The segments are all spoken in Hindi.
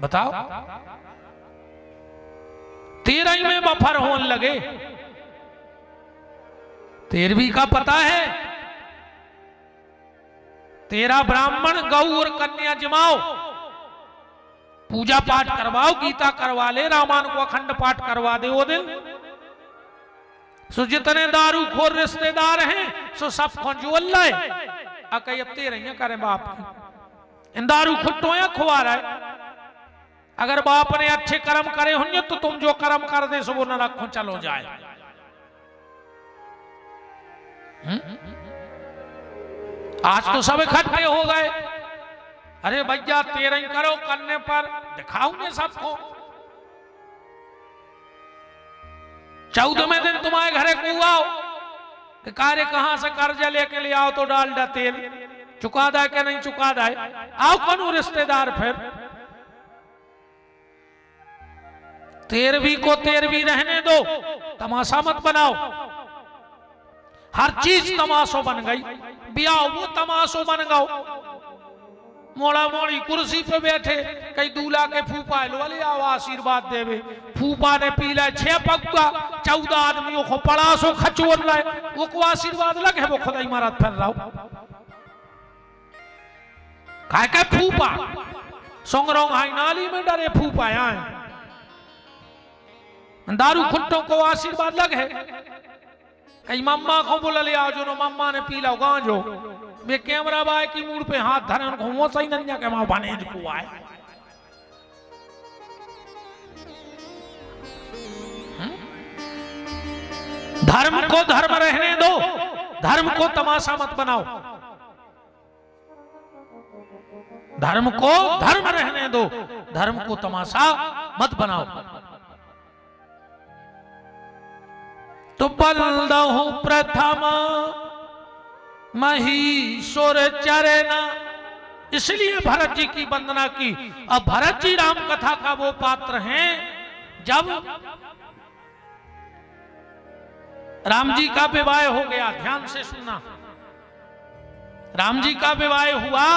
बताओ 13 में बफर होने लगे। 13वीं का पता है, 13 ब्राह्मण गऊ और कन्या जमाओ, पूजा पाठ करवाओ, गीता करवा ले, रामायण को अखंड पाठ करवा दे वो दिन। सो जितने दारू खोर रिश्तेदार हैं सो सब को जोल लाए अकई अब 13 करे बाप की। इन दारू खुट्टो या खुआ रहा है। अगर बाप ने अच्छे कर्म करे होंगे तो तुम जो कर्म कर दे सो वो नरक को चलो जाए। आज तो सब इकट्ठे हो गए, अरे भैया 13 करो, करने पर दिखाऊंगे सबको। 14वें दिन तुम्हारे घरे को आओ कि कार्य कहां से कर्जा लेके ले आओ तो डाल दा तेल, चुका दे के नहीं चुका दे, आओ कौन रिश्तेदार। फिर 13वीं को 13वीं रहने दो, तमाशा मत बनाओ। हर चीज तमाशो बन गई, ब्याह वो तमाशो बन गओ। मोड़ा मोड़ी कुर्सी पे बैठे, कई दूल्हा के फूफा लो वाले आओ आशीर्वाद देवे। फूफा ने पी लाए 6 पग्गा, 14 आदमियों को पड़ा सो खचोर लाए, वो को आशीर्वाद लगे वो खुदा इमारत फिर रहा काय के फूफा सोंगरों हाई नाली में डरे फूफा आए। दारू खुट्टों को आशीर्वाद लगे, कई मम्मा को बोला ले आओ, जो मम्मा ने पी लो गांजो। वे कैमरा बाय की मूड पे हाथ धरन घूमो सही नन्या के मां बनेज को आए। धर्म को धर्म रहने दो, धर्म को तमाशा मत बनाओ। धर्म को धर्म रहने दो, धर्म को तमाशा मत बनाओ। तो बलदहु प्रथम महीश्वर चरना, इसलिए भरत जी की वंदना की। अब भरत जी राम कथा का वो पात्र हैं जब राम जी का विवाह हो गया। ध्यान से सुनना, राम जी का विवाह हुआ,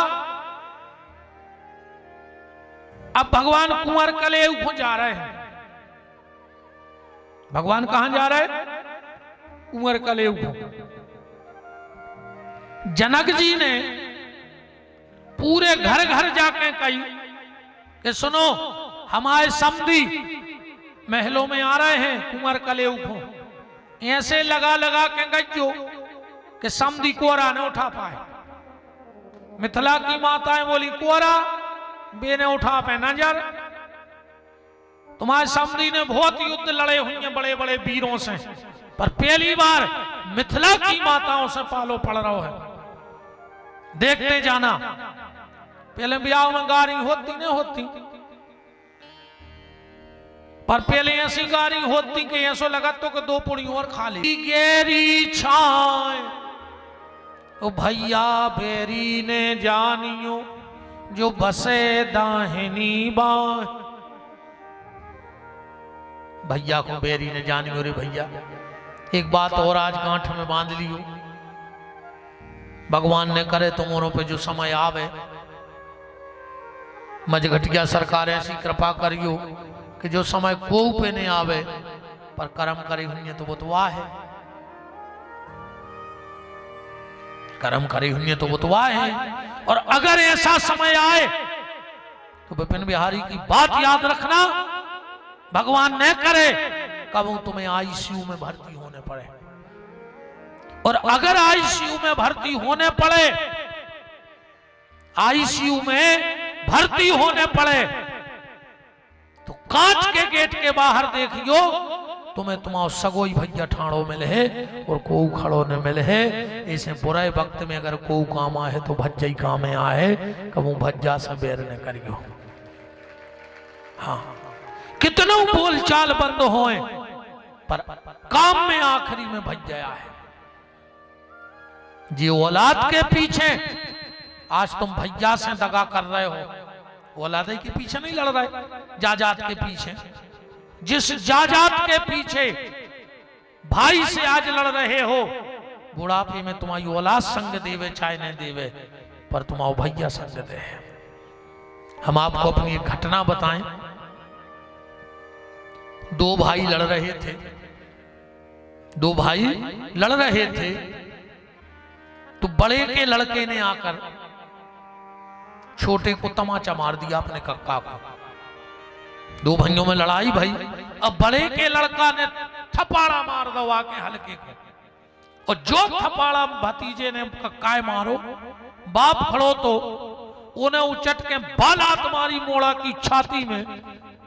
अब भगवान कुंवर कलेव को जा रहे हैं। भगवान कहां जा रहे हैं? कुंवर कलेव को। जनक जी ने पूरे घर घर जाके कही कि सुनो हमारे समधी महलों में आ रहे हैं कुंवर कलेव को। ऐसे लगा लगा के गज्जो कि समधी कोरा न उठा पाए। मिथिला की माताएं बोली कोरा बे ने उठा पे नजर। तुम्हारे समधी ने बहुत युद्ध लड़े हुए बड़े बड़े वीरों से, पर पहली बार मिथिला की माताओं से पालो पड़ रहा है। देखते जाना, पहले ब्याह में गारी होती नहीं होती, पर पहले ऐसी गारी होती कि ऐसा लगा तो कि 2 पुड़ी और खा ली। गेरी छाए ओ भैया बेरी ने जानियो, जो बसे दाहिनी बाएं। भैया को बेरी ने जानियो रे भैया। एक बात और आज गांठ में बांध लियो, भगवान ने करे तुमों पे जो समय आवे, मजघटिया सरकार ऐसी कृपा करियो कि जो समय को पे नहीं आवे, पर कर्म करी हुई तो वो तो वाह है। कर्म करी हुई तो वो तो वाह है। और अगर ऐसा समय आए तो विपिन बिहारी की बात याद रखना, भगवान न करे कब तुम्हें आईसीयू में भर्ती होने पड़े। और अगर आईसीयू में भर्ती होने पड़े, आईसीयू में भर्ती होने पड़े तो कांच के गेट के बाहर देखियो तुम्हें तुम्हारा सगोई भैया ठाणो मिले है और को खड़ो न मिले है। ऐसे बुरे वक्त में अगर को काम आए तो भज्जा ही काम में आए, कबू भज्जा से बेर न करियो। हाँ, कितना बोल चाल बंद होए पर काम में आखिरी में भज्जा है। जी औलाद के पीछे आज तुम भैया से दगा कर रहे हो, औलाद के पीछे नहीं लड़ रहे, जाजात के पीछे। जिस जाजात के पीछे भाई से आज लड़ रहे हो, बुढ़ापे में तुम्हारी औलाद संग देवे चाहे नहीं देवे, पर तुम्हारा भैया संग दे। हम आपको अपनी एक घटना बताएं। दो भाई लड़ रहे थे, दो भाई लड़ रहे थे, तो बड़े के लड़के ने आकर छोटे को तमाचा मार दिया अपने कक्का को। दो भाइयों में लड़ाई भाई, अब बड़े के लड़का ने थपाड़ा मार दवा के हल्के को, और जो थपाड़ा भतीजे ने कक्का मारो, बाप खड़ो तो उन्हें उचट के बालात मारी मोड़ा की छाती में।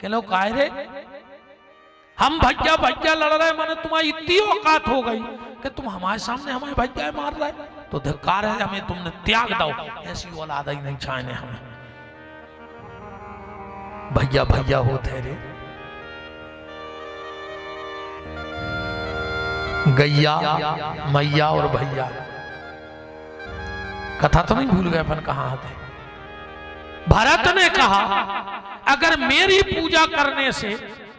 कह लो काहे रे, हम भैया भैया लड़ रहे, मैंने तुम्हारी इतनी औकात हो गई कि तुम हमारे सामने हमारे भैया मार रहे, तो धिक्कार है, हमें तुमने त्याग दो, ऐसी औलाद ही नहीं चाहिए हमें। भैया भैया होते रे, गैया मैया और भैया। कथा तो नहीं भूल गए अपन कहां थे। भरत ने कहा अगर मेरी पूजा करने से,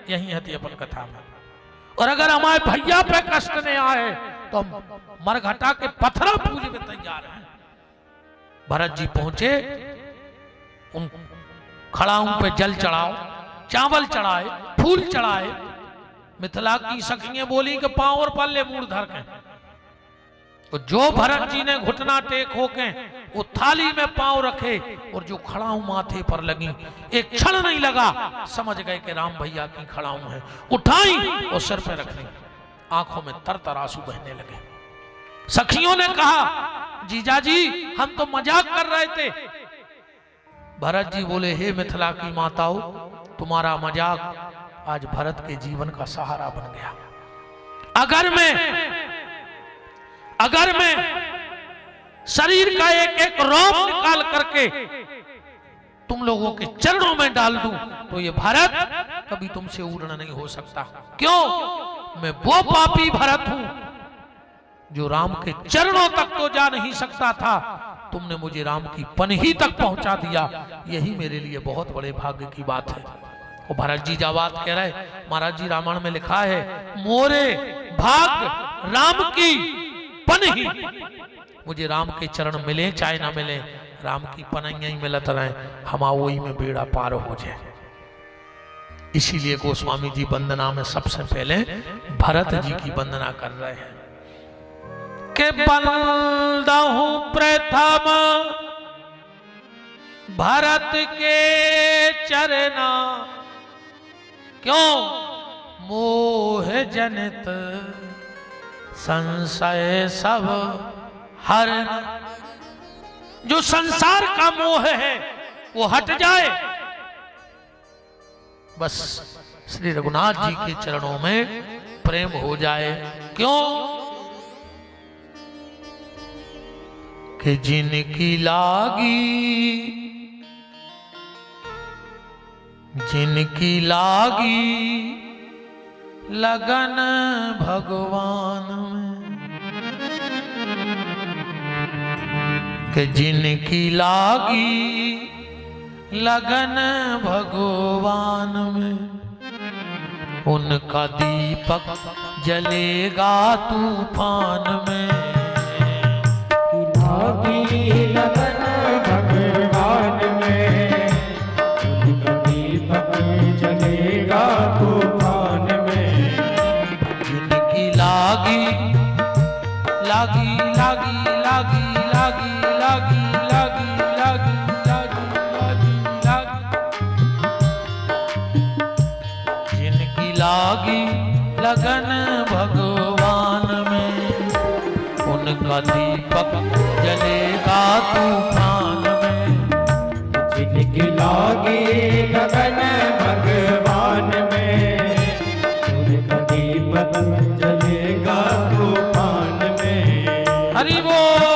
यही है अपन कथा में, और अगर हमारे भैया पे कष्ट नहीं आए तो हम मरघटा के पत्थर पूजे में तैयार हैं। भरत जी पहुंचे, उन खड़ाऊं पे जल चढ़ाओ, चावल चढ़ाए, फूल चढ़ाए। मिथिला की सखियां बोली कि पांव और पल्ले मूड़ धर के, तो जो भरत जी ने घुटना टेक होके वो थाली में पांव रखे, और जो खड़ाऊं माथे पर लगी, एक क्षण नहीं लगा, समझ गए कि राम भैया की खड़ाऊं है। उठाई और सिर पे रख ली, आंखों में तर आंसू बहने लगे। सखियों ने कहा जीजाजी हम तो मजाक कर रहे थे। भरत जी बोले हे मिथिला की माताओं, तुम्हारा मजाक आज भरत के जीवन का सहारा बन गया। अगर मैं शरीर का एक एक रोम निकाल करके तुम लोगों के चरणों में डाल दूं, तो ये भरत कभी तुमसे उड़ना नहीं हो सकता। क्यों? मैं वो पापी भरत हूं जो राम के चरणों तक तो जा नहीं सकता था, तुमने मुझे राम की पनही तक पहुंचा दिया, यही मेरे लिए बहुत बड़े भाग्य की बात है। और भरत जी जवाब कह रहे, महाराज जी रामायण में लिखा है, मोरे भाग राम की पनही, मुझे राम के चरण मिले चाहे ना मिले, राम की पनहियां ही मिलत रहे, हमा वही में बेड़ा पार हो जाए। इसीलिए गोस्वामी जी वंदना में सबसे पहले भरत जी की वंदना कर रहे हैं के बंदहु प्रथम भरत के चरना, क्यों? मोह जनित संशय सब हरना। जो संसार का मोह है वो हट जाए, बस श्री रघुनाथ जी के चरणों में प्रेम हो जाए। क्यों? कि जिनकी लागी लगन भगवान में, कि जिनकी लागी लगन भगवान में, उनका दीपक जलेगा तूफान में। लागी लगन भगवान में, उनका दीपक जलेगा तूफान में। जिनकी लागी लागी लागी लागी लागी लागी लागी लागी लागी लागी, जिनकी लागी लगन भगवान में, उनका दीपक जलेगा तूफान में। जिनकी लागी लगन भगवान में, उनका दीपक जलेगा तूफान में। हरि बोल।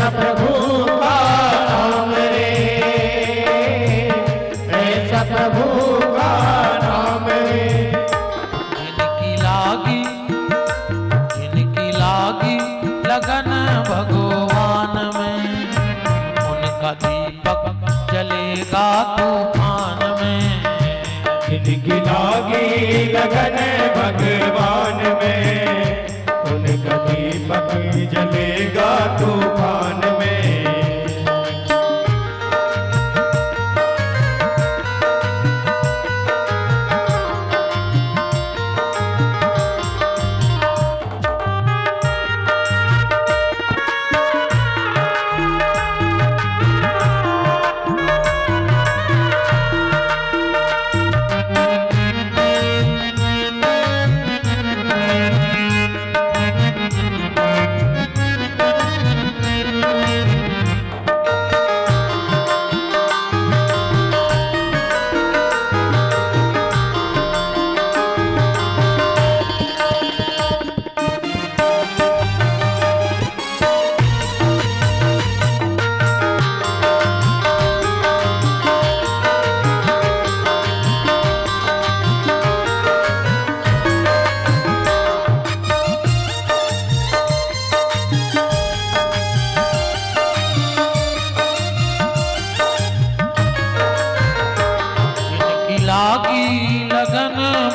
ऐसा प्रभु का नाम रे, ऐसा प्रभु का नाम रे। जिनकी लागी लगन भगवान में, उनका दीपक जलेगा तूफान में। जिनकी लागी लगन भगवान में, उनका दीपक जलेगा तूफान में।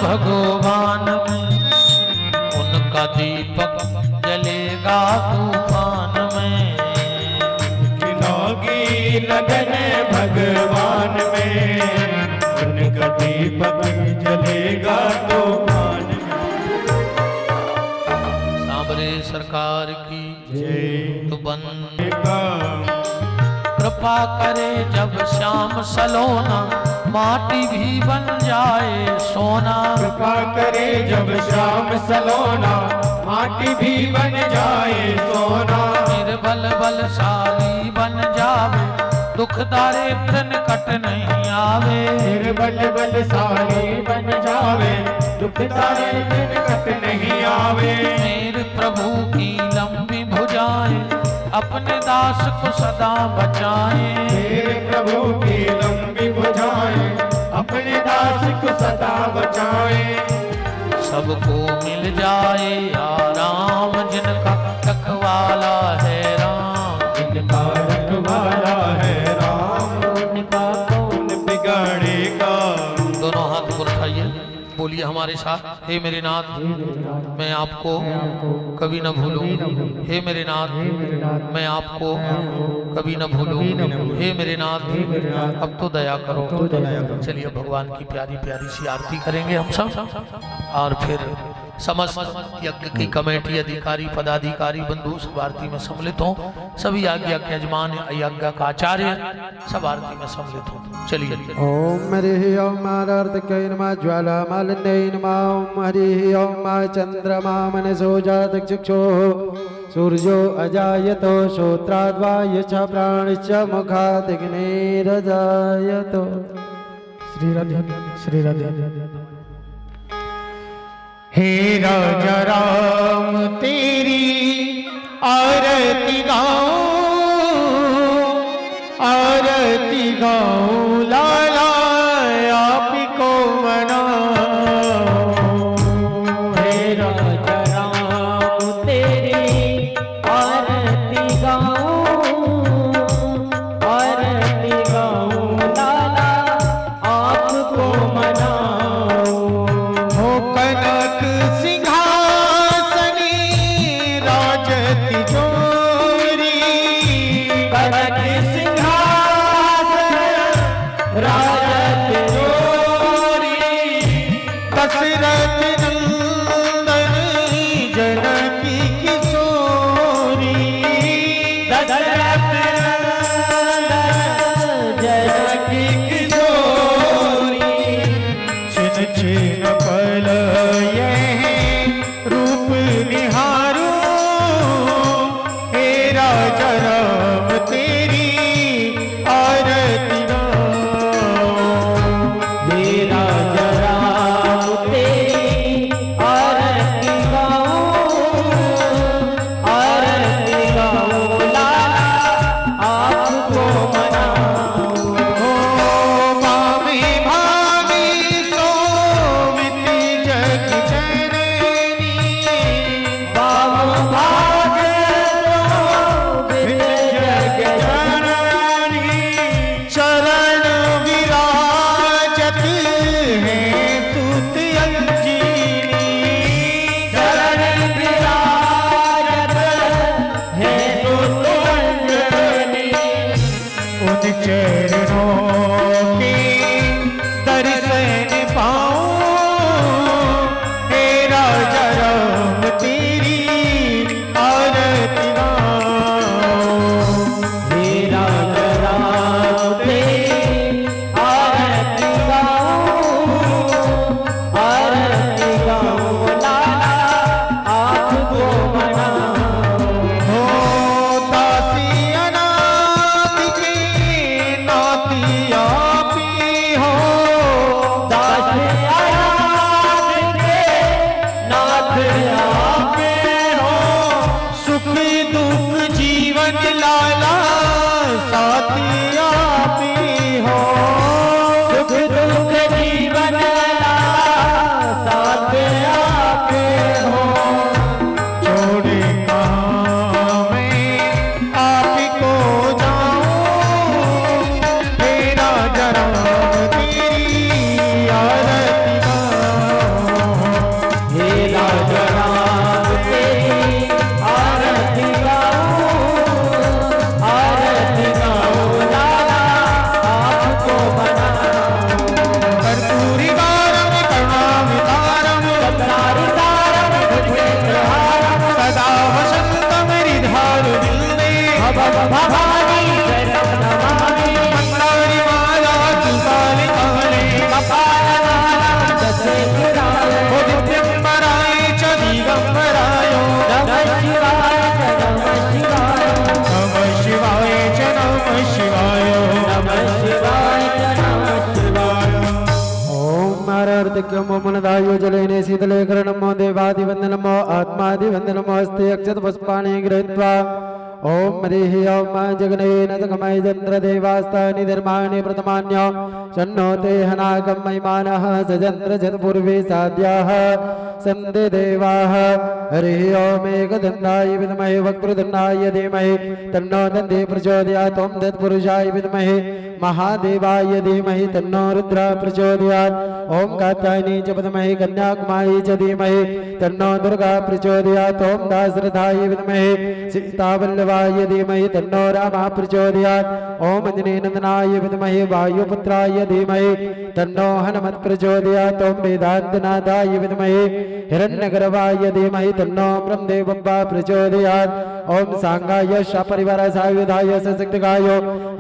भगवान में, उनका दीपक जलेगा तूफान में। लागी लगन भगवान में, उनका दीपक जलेगा तूफान में। सांवरे सरकार की जय। तो बंद कृपा करे जब श्याम सलोना, माटी भी बन जाए सोना। कृपा करे जब श्याम सलोना, माटी भी बन जाए सोना। निर्बल बलशाली बन जावे, दुख दारिद्र निकट नहीं आवे। निर्बल बलशाली बन जावे, दुख दारिद्र निकट नहीं आवे। मेरे प्रभु की लंबी भुजाएं, अपने दास को सदा बचाए। मेरे प्रभु की लंबी भुजाएं, अपने दास को सदा बचाए। सबको मिल जाए आराम, जिनका रखवाला है राम। जिनका रखवाला है राम, उनका कौन बिगाड़ेगा। दोनों हाथ को उठाइए, बोलिए हमारे साथ। हे मेरे नाथ, मैं आपको कभी न भूलूं। हे मेरे नाथ, मैं आपको कभी न भूलूं। हे मेरे नाथ, अब तो दया करो। चलिए भगवान की प्यारी प्यारी सी आरती करेंगे हम सब, और फिर समस्त यज्ञ की कमेटी, अधिकारी, पदाधिकारी, बंधु सब आरती में सम्मिलित हों। सभी आज्ञा के यजमान, यज्ञ का आचार्य सब आरती में सम्मिलित हों। चलिए। ओम हरि ओम आरार्तकै नमः, ज्वालामालिन्यै नमः। ओम हरि ओम चंद्रमा मनसो जातचक्षुः, सूर्यो अजायतो श्रोत्राद्वाय च प्राणश्च मुखादग्निरजायतो। श्री राधे, श्री राधे। हे राजा राम तेरी आरती गाऊं, आरती गाऊं लाला आपको मनाऊं। हे राजा राम तेरी आरती गाऊं, आरती गाऊं लाला आपको मनाऊं। हो कनक सिंहासनी राजति जोरी, चरणों के दर्शन पाऊं, हे राजा राम तेरी आरती गाऊं, हे राजा राम तेरी आरती गाऊं, लाला आपको मनाऊं। हो दासी अनाथ की नाती आपी हो, दासी अनाथ के नाथ आपे हो, सुख दुख जीवन लाला साथी आपी हो, सुख दुख जीवन लाला साथ आपे हो। छोड़े कहाँ मैं आप को जाऊं, हे राजा राम तेरी आरती गाऊं, हे राजा राम तेरी आरती गाऊं, लाला आपको बनाऊं। कर्पूरी वारम करुणावतारम, करुणावतारम भुजगेन्द्रहारम, सदा वसंतम हृदयारु दिल्ले, भवानी शरणं नमामि। मंदारी माला तुलसी काले, कपालमाला दशे पुराय, ओ दिव्यंबराय च दिगंबराय, नमः शिवाय च नमः शिवाय, नमः शिवाय च नमः शिवाय, नमः शिवाय च नमः शिवाय। ओम नारायणो मनदायो जलेने शीतले करणमो देवादिवंदनमो आत्मादिवंदनमो अस्ते अक्षत पुष्पाणि गृहीत्वा ओम हरिः ओम जगनेन सकमय चंद्र देवास्तानि धर्माणि प्रथमान्य शन्नो ते हनाकं महिमानः सजन्त्र जतपूर्वे साध्याः सन्ते देवाः। हरिः ओम एकदन्ताय विद्महे वक्रतुण्डाय धीमहि तन्नो दन्ति प्रचोदयात्। ओम तत्पुरुषाय विद्महे महादेवाय धीमहि तन्नो रुद्रः प्रचोदयात्। ओम कात्यायनी च विद्महे कन्याकुमारी च धीमहि तन्नो दुर्गा प्रचोदयात्। ओम दाशरथाय विद्महे सीतावल्लभाय धीमहि तन्नो रामः प्रचोदयात्। ओम अंजनीनन्दनाय विद्महे वायुपुत्राय धीमहि तन्नो हनुमत् प्रचोदयात्। ओम वेदान्तनाथाय विद्महे हिरण्यगर्भाय धीमहि तन्नो ब्रह्मदेवः प्रचोदयात्। ओम सांगाय सपरिवाराय सायुधाय सशक्तिकाय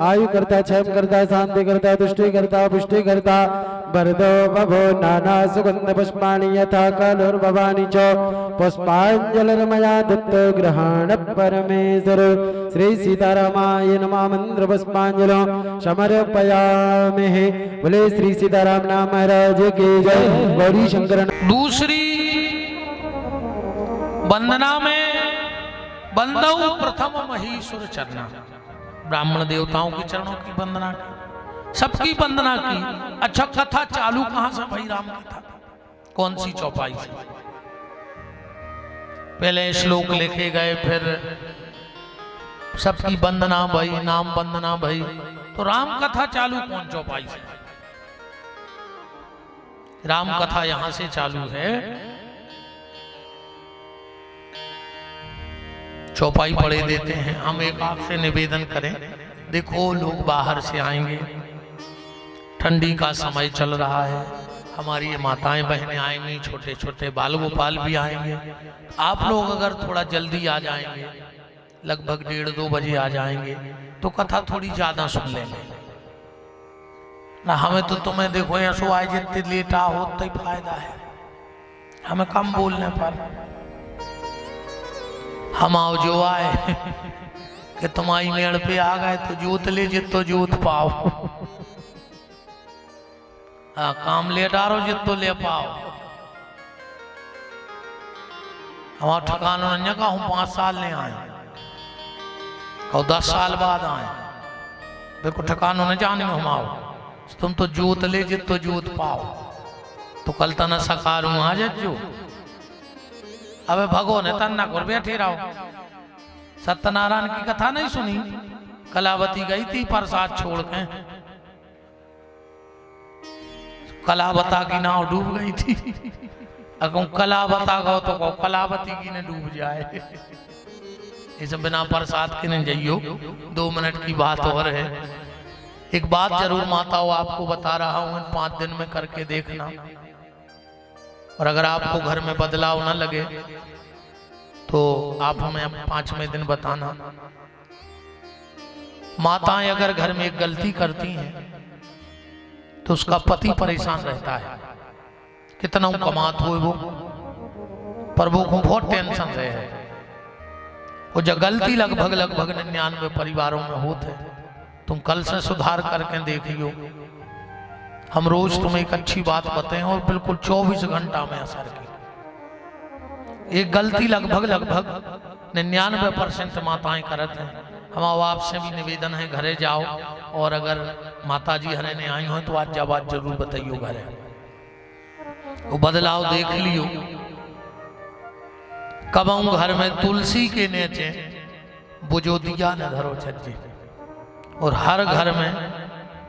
आयुकर्ता क्षयकर्ता शांतिकर्ता तुष्टिकर्ता पुष्टिकर्ता वरदो भवो नाना सुगंध पुष्पाणि यथा कलुर्भवानि च पुष्पाञ्जलिर्मया दत्तो ग्रहण परमेश्वर। श्री सीतारामाय नमः मंत्र पुष्पांजलि समर्पयामि। बोले श्री सीताराम नाम महाराज की जय। गौरी शंकर। दूसरी वंदना में बंदौ प्रथम महीश्वर चरणा, ब्राह्मण देवताओं के चरणों की वंदना की, सबकी वंदना की। अच्छा, कथा चालू कहां से भाई? राम कथा कौन सी चौपाई से? पहले श्लोक लिखे गए, फिर सबकी वंदना भई, नाम वंदना भई, तो राम कथा चालू कौन चौपाई से? राम कथा यहां से चालू है। चौपाई पढ़े देते हैं। हम एक आपसे निवेदन करें, देखो लोग बाहर से आएंगे, ठंडी का समय चल रहा है, हमारी ये माताएं बहनें आएंगी, छोटे छोटे बाल गोपाल भी आएंगे। आप लोग अगर थोड़ा जल्दी आ जाएंगे, लगभग 1:30-2 बजे आ जाएंगे, तो कथा थोड़ी ज्यादा सुन लेंगे ना। हमें तो तुम्हें देखो यहाँ सो आए, जितने लेट आओ उतना ही फायदा है, हमें कम बोलने पर। हम आओ जो आए कि तुम्हारी मेड़ पे आ गए तो जोत ले जितो जोत पाओ। हाँ, काम ले डारो जितो ले पाओ। हमारा ठिकाना नहीं का, हम 5 साल ने आए और 10 साल बाद आए, देखो ठिकाना न जाने में हम आओ। तुम तो जोत ले जितो जोत पाओ, तो कल तना सकारू आ जो। अबे भगो ने तन्ना कर बैठे रहो। सत्यनारायण की कथा नहीं सुनी? कलावती गई थी प्रसाद छोड़ के, कलावता की नाव डूब गई थी। अगर कलावता गो तो को कलावती की ने डूब जाए। इस बिना प्रसाद के नहीं जाइयो। 2 मिनट की बात और है। एक बात जरूर माताओं आपको बता रहा हूं, इन 5 दिन में करके देखना, और अगर आपको घर में बदलाव न लगे तो आप हमें 5वें दिन बताना। माताएं अगर घर में एक गलती करती हैं तो उसका पति परेशान रहता है, कितना कमात हो वो, पर वो को बहुत टेंशन रहे है। वो जो गलती लगभग 99 परिवारों में होते है, तुम कल से सुधार करके देखियो। हम रोज तुम्हें एक अच्छी बात बताएं और बिल्कुल 24 घंटा में असर की। एक गलती लगभग 99% माताएं करते हैं। हम आपसे भी निवेदन है, घरे जाओ और अगर माता जी हरे ने आई हो तो आज जब बात जरूर बताइयो घरे, वो बदलाव देख लियो। कब आऊं घर में तुलसी के नीचे बुझो दिया न धरो छज्जे, और हर घर में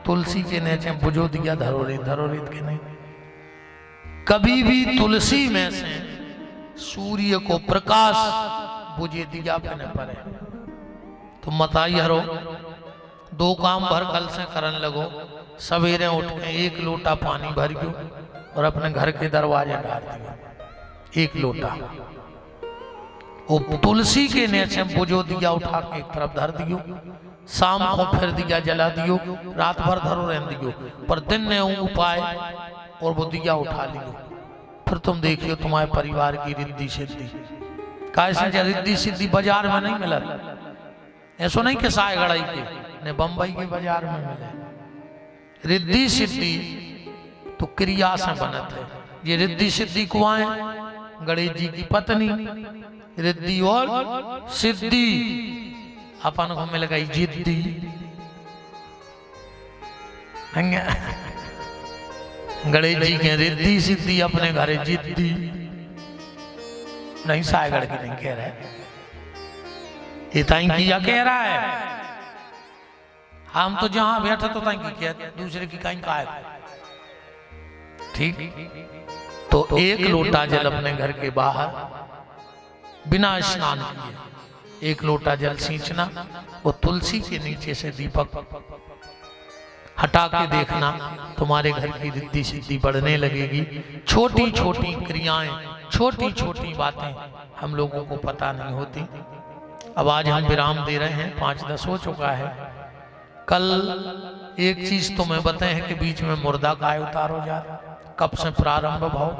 तुलसी के नीचे बुझो दिया धरो रेत के नहीं। कभी भी तुलसी में से सूर्य को प्रकाश बुझे दिया पे न पड़े। तो मताई हरो 2 काम भर कल से करन लगो। सवेरे उठ के 1 लोटा पानी भरियो और अपने घर के दरवाजे डाल दियो, 1 लोटा। वो तुलसी के नीचे बुझो दिया उठा के एक तरफ धर दियो, शाम को फिर दिया जला दियो, रात भर धरो रहने दियो, पर दिन ने उपाय और वो दिया उठा लियो। फिर तुम देखियो तुम्हारे परिवार की रिद्धि सिद्धि। कैसे रिद्धि सिद्धि बाजार में नहीं मिला, ऐसा नहीं कि सायगढ़ई के ने बंबई के बाजार में मिले। रिद्धि सिद्धि तो क्रिया से बनत है। ये रिद्धि सिद्धि कुआं गणेश जी की पत्नी, रिद्धि और सिद्धि अपन को मिल गई जिद्दी। गणेश जी के रिद्धि सिद्धि, अपने घरे जिद्दी। नहीं सायगढ़ की नहीं कह रहा है, ये ताई किया कह रहा है। हम तो जहां बैठे तो ताई की किया, दूसरे की कहीं का है। ठीक, तो 1 लोटा जल अपने घर के बाहर बिना स्नान किए 1 लोटा जल सींचना, वो तुलसी के नीचे से दीपक हटा के देखना, तुम्हारे घर की रिद्धि सिद्धि बढ़ने लगेगी। छोटी छोटी क्रियाएं, छोटी छोटी बातें हम लोगों को पता नहीं होती। अब आज हम विराम दे रहे हैं, 5:10 हो चुका है। कल एक चीज तो मैं बताए हैं कि बीच में मुर्दा काय उतारो जा, कब से प्रारंभ भाव।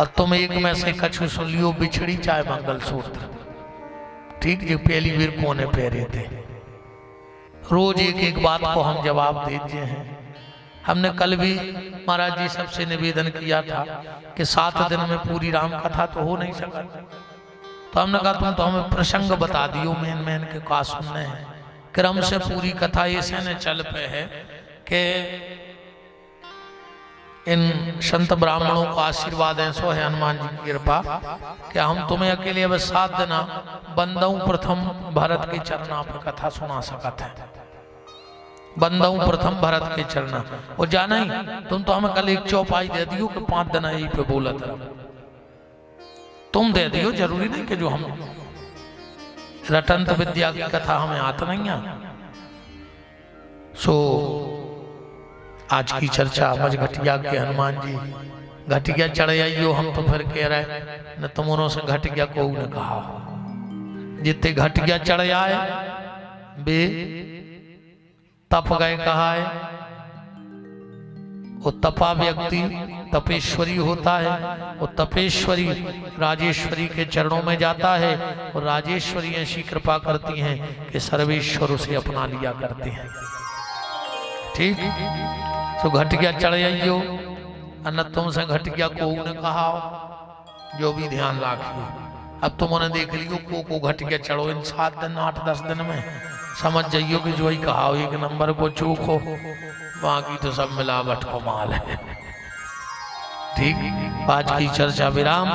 और तुम एक में से कछु सुन लियो, बिछड़ी चाहे मंगलसूत्र। ठीक, जो पहली बार कोने पहरे थे। रोज एक बात को हम जवाब देते हैं। हमने कल भी महाराज जी सबसे निवेदन किया था कि 7 दिन में पूरी राम कथा तो हो नहीं सका, तो हमने कहा तुम तो हमें प्रसंग बता दियो मेन के का सुनने हैं। क्रम से पूरी कथा ऐसे न चल पे है कि इन संत ब्राह्मणों का आशीर्वाद ऐसो है, हनुमान जी की कृपा, कि हम तुम्हें अकेले अब 7 दिन बंदऊ प्रथम भरत के चरणा पर कथा सुना सकते हैं। बंदऊ प्रथम भरत के चरणा, और जाना ही तुम तो हमें कल एक चौपाई दे दियो कि 5 दिन यही पे बोला तरह तुम दे दियो। जरूरी नहीं कि जो हम रटंत विद्या की कथा हमें आता नहीं है। सो आज की चर्चा मज घटिया के हनुमान जी घटिया चढ़े आइयो। हम तो फिर कह रहे न तुमरों से घटिया को न कहा, जितने घटिया चढ़े आए बे तप गए कहा है। वो तपा व्यक्ति तपेश्वरी होता है, वो तपेश्वरी राजेश्वरी के चरणों में जाता है, और राजेश्वरी ऐसी कृपा करती हैं कि सर्वेश्वर उसे अपना लिया करते हैं। ठीक, तो घटिया चढ़ आइयो, न तुमसे घटिया को न कहा, जो भी ध्यान रखियो। अब तुमने देख लियो को घटिया चढ़ो इन 7 दिन 8-10 दिन में, समझ जाइयो कि जो ही कहा 1 नंबर को चूक हो, बाकी तो सब मिलावट को माल है। ठीक, आज की चर्चा विराम।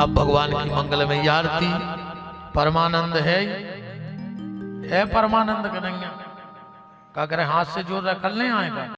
अब भगवान की मंगल में आरती। परमानंद है परमानंद कन्हैया का करे हाथ से जोड़ रहा, कल नहीं आएगा।